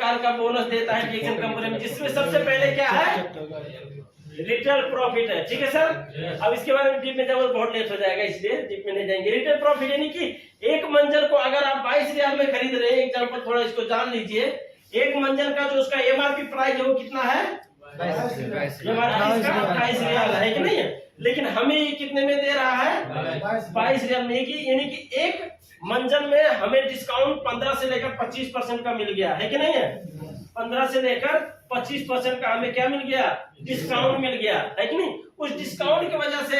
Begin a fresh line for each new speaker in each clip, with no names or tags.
प्रकार का बोनस देता है डीएक्सन कंपनी में, जिसमें सबसे पहले क्या है, रिटेल प्रॉफिट है। ठीक है सर, अब इसके बारे में डीप में जब बहुत लेट हो जाएगा, इसलिए डीप में नहीं जाएंगे। रिटेल प्रॉफिट यानी कि एक मंजर को अगर आप 22 रियाल में खरीद रहे हैं, एग्जाम्पल थोड़ा इसको जान लीजिए, एक मंजर का जो उसका एमआरपी प्राइस है वो कितना है, 22 रियाल है कि नहीं है, लेकिन हमें ये कितने में दे रहा है, 22 रियाल में। यानी कि एक मंजर में हमें डिस्काउंट 15 से लेकर 25% का मिल गया है कि नहीं है, 15 से लेकर 25% का हमें क्या मिल गया, डिस्काउंट मिल गया है कि नहीं। उस डिस्काउंट की वजह से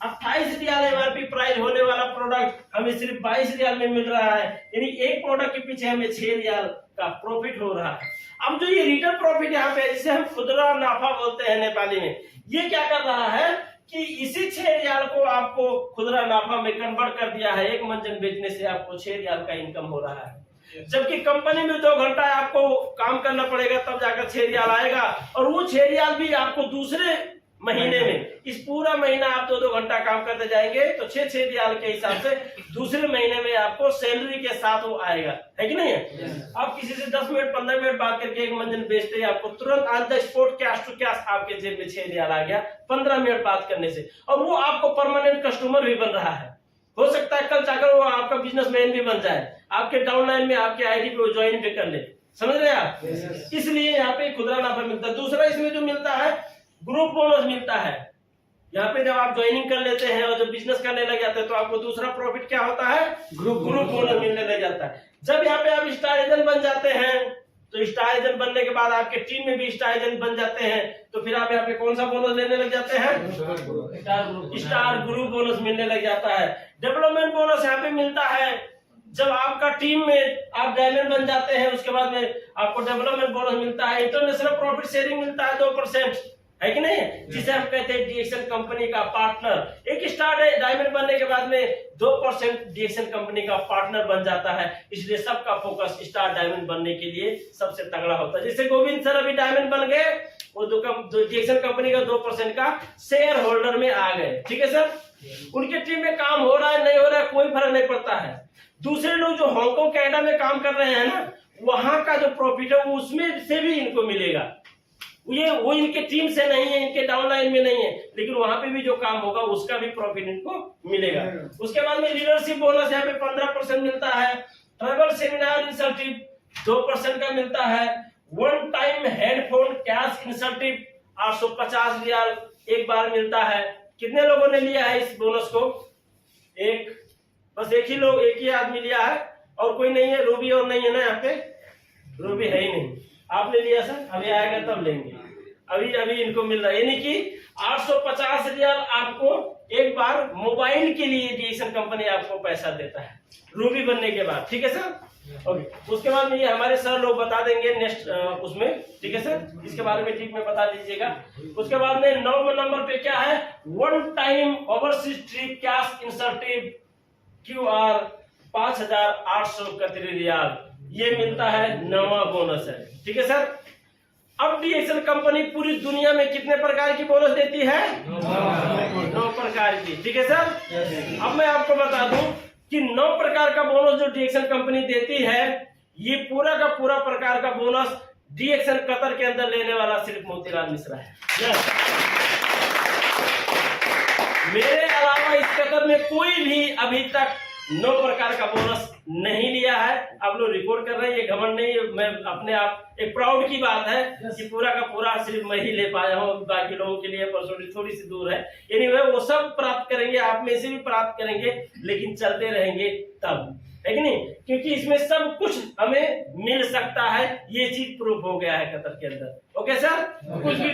28 रियाल एमआरपी प्राइस होने वाला प्रोडक्ट हमें सिर्फ 22 रियाल में मिल रहा है, यानी एक प्रोडक्ट के पीछे हमें 6 रियाल का प्रॉफिट हो रहा है। अब जो ये रिटेल प्रॉफिट यहाँ पे जिसे हम खुदरा नाफा बोलते हैं नेपाली में, ये क्या कर रहा है कि इसी 6 रियाल को आपको खुदरा नाफा में कन्वर्ट कर दिया है। एक मंजन बेचने से आपको 6 रियाल का इनकम हो रहा है, जबकि कंपनी में 2 घंटा आपको काम करना पड़ेगा तब जाकर 6 रियाल आएगा, और वो 6 रियाल भी आपको दूसरे महीने में, इस पूरा महीना आप 2-2 घंटा काम करते जाएंगे तो 6 रियाल के हिसाब से दूसरे महीने में आपको सैलरी के साथ वो आएगा, है कि नहीं है। आप किसी से 10 मिनट 15 मिनट बात करके एक मंजन बेचते हैं, आपको तुरंत on the spot cash to cash आपके जेब में 6 रियाल आ गया 15 मिनट बात करने से, और वो आपको परमानेंट कस्टमर भी बन रहा है। हो सकता है कल जाकर वो आपका बिजनेसमैन भी बन जाए, आपके डाउनलाइन में आपके आईडी पे ज्वाइन भी कर ले, समझ रहे हैं आप। इसलिए यहाँ पे खुदरा नाफा मिलता है। दूसरा इसमें जो मिलता है ग्रुप बोनस मिलता है। यहाँ पे जब आप ज्वाइनिंग कर लेते हैं और जब बिजनेस करने लग जाते हैं तो आपको दूसरा प्रॉफिट क्या होता है, ग्रुप बोनस मिलने लग जाता है। जब यहाँ पे आप स्टार एजेंट बन जाते हैं तो स्टार एजेंट बनने के बाद आपके टीम में भी स्टार एजेंट बन जाते हैं, तो फिर आप यहाँ पे कौन सा बोनस लेने लग जाते हैं, स्टार ग्रुप बोनस मिलने लग जाता है। डेवलपमेंट बोनस यहाँ पे मिलता है जब आपका टीम में आप डायमंड बन जाते हैं, उसके बाद में आपको डेवलपमेंट बोनस मिलता है। इंटरनेशनल प्रॉफिट शेयरिंग मिलता है 2%, है कि नहीं, जिसे हम कहते हैं डीएक्सन कंपनी का पार्टनर। एक स्टार डायमंड बनने के बाद में 2% डीएक्सन कंपनी का पार्टनर बन जाता है, इसलिए सबका फोकस स्टार डायमंड बनने के लिए सबसे तगड़ा होता है। जैसे गोविंद सर अभी डायमंड बन गए, वो डीएक्सन कंपनी का 2% का शेयर होल्डर में आ गए। ठीक है सर, उनके टीम में काम हो रहा है नहीं हो रहा है कोई फर्क नहीं पड़ता है। दूसरे लोग जो हांगकांग कनाडा में काम कर रहे हैं ना, वहां का जो प्रॉफिट है वो उसमें से भी इनको मिलेगा। वो इनके टीम से नहीं है, इनके डाउनलाइन में नहीं है, लेकिन वहां पे भी जो काम होगा उसका भी प्रॉफिट इनको मिलेगा। उसके बाद में लीडरशिप बोनस यहाँ पे 15% मिलता है। ट्रैवल सेमिनार इंसेंटिव 2% का मिलता है। One time headphone cash incentive 850 रियाल एक बार मिलता है। कितने लोगों ने लिया है इस बोनस को, बस एक ही आदमी लिया है और कोई नहीं है। रूबी और नहीं है ना, यहाँ पे रूबी है ही नहीं। आपने लिया सर, अभी आएगा तब लेंगे, अभी इनको मिल रहा है। यानी कि 850 रियाल आपको एक बार मोबाइल के लिए डीएक्सन कंपनी आपको पैसा देता है रूबी बनने के बाद। ठीक है सर, ओके। उसके बाद में ये हमारे सर लोग बता देंगे नेक्स्ट उसमें, ठीक है सर, इसके बारे में ठीक में बता दीजिएगा। उसके बाद में 9वें नंबर पे क्या है, one time overseas trip cash incentive QR 5831 रियाल, ये मिलता है 9वां बोनस है। ठीक है सर, अब डीएक्सन कंपनी पूरी दुनिया में कितने प्रकार की बोनस देती है, 9 प्रकार की। ठीक है सर, अब मैं आपको बता दूं कि 9 प्रकार का बोनस जो डीएक्सन कंपनी देती है, ये पूरा का पूरा प्रकार का बोनस डीएक्सन कतर के अंदर लेने वाला सिर्फ मोतीलाल मिश्रा है। मेरे अलावा इस कतर में कोई भी अभी तक 9 प्रकार का बोनस नहीं लिया है। आप लोग रिकॉर्ड कर रहे हैं, ये घमंड नहीं है, मैं अपने आप एक प्राउड की बात है कि पूरा का पूरा सिर्फ मैं ही ले पाया हूँ, बाकी लोगों के लिए परसेंटेज थोड़ी सी दूर है। एनीवे वो सब प्राप्त करेंगे, आप में से भी प्राप्त करेंगे, लेकिन चलते रहेंगे तब, है कि नहीं, क्योंकि इसमें सब कुछ हमें मिल सकता है। ये चीज प्रूफ हो गया है कतर के अंदर। ओके सर, कुछ भी